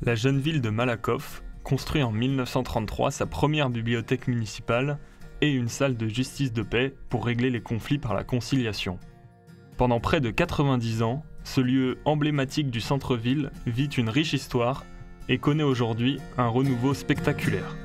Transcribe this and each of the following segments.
La jeune ville de Malakoff construit en 1933 sa première bibliothèque municipale et une salle de justice de paix pour régler les conflits par la conciliation. Pendant près de 90 ans, ce lieu emblématique du centre-ville vit une riche histoire et connaît aujourd'hui un renouveau spectaculaire.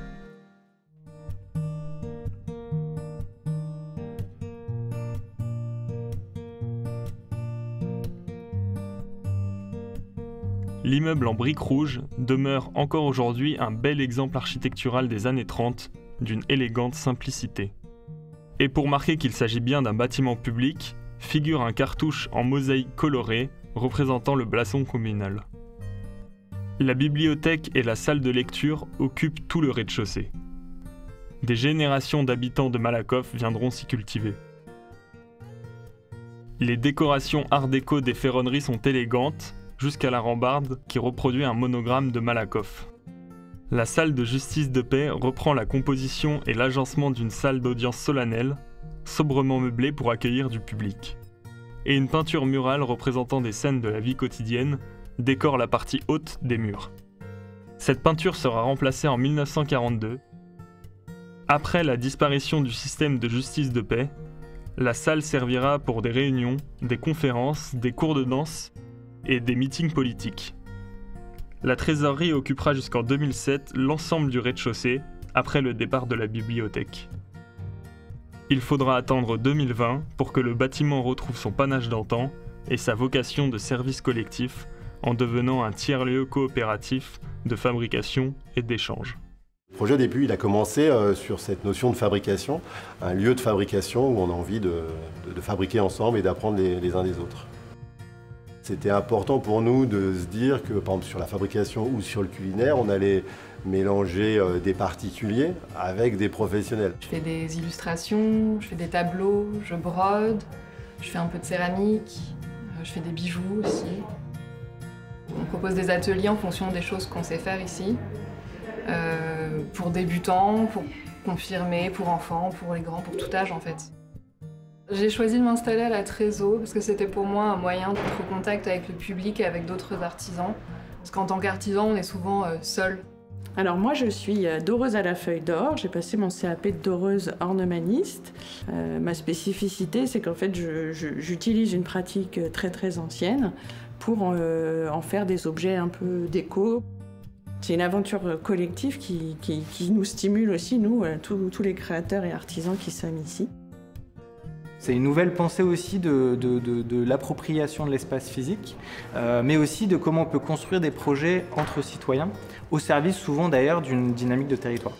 L'immeuble en briques rouges demeure encore aujourd'hui un bel exemple architectural des années 30, d'une élégante simplicité. Et pour marquer qu'il s'agit bien d'un bâtiment public, figure un cartouche en mosaïque colorée représentant le blason communal. La bibliothèque et la salle de lecture occupent tout le rez-de-chaussée. Des générations d'habitants de Malakoff viendront s'y cultiver. Les décorations art déco des ferronneries sont élégantes, jusqu'à la rambarde qui reproduit un monogramme de Malakoff. La salle de justice de paix reprend la composition et l'agencement d'une salle d'audience solennelle, sobrement meublée pour accueillir du public. Et une peinture murale représentant des scènes de la vie quotidienne décore la partie haute des murs. Cette peinture sera remplacée en 1942. Après la disparition du système de justice de paix, la salle servira pour des réunions, des conférences, des cours de danse et des meetings politiques. La trésorerie occupera jusqu'en 2007 l'ensemble du rez-de-chaussée, après le départ de la bibliothèque. Il faudra attendre 2020 pour que le bâtiment retrouve son panache d'antan et sa vocation de service collectif, en devenant un tiers-lieu coopératif de fabrication et d'échange. Le projet au début, il a commencé sur cette notion de fabrication, un lieu de fabrication où on a envie de fabriquer ensemble et d'apprendre les uns des autres. C'était important pour nous de se dire que, par exemple, sur la fabrication ou sur le culinaire, on allait mélanger des particuliers avec des professionnels. Je fais des illustrations, je fais des tableaux, je brode, je fais un peu de céramique, je fais des bijoux aussi. On propose des ateliers en fonction des choses qu'on sait faire ici, pour débutants, pour confirmés, pour enfants, pour les grands, pour tout âge en fait. J'ai choisi de m'installer à la Trésor parce que c'était pour moi un moyen d'être au contact avec le public et avec d'autres artisans. Parce qu'en tant qu'artisan, on est souvent seul. Alors moi je suis doreuse à la feuille d'or, j'ai passé mon CAP de doreuse ornemaniste. Ma spécificité c'est qu'en fait j'utilise une pratique très ancienne pour en faire des objets un peu déco. C'est une aventure collective qui nous stimule aussi, nous, tous les créateurs et artisans qui sommes ici. C'est une nouvelle pensée aussi de l'appropriation de l'espace physique, mais aussi de comment on peut construire des projets entre citoyens, au service souvent d'ailleurs d'une dynamique de territoire.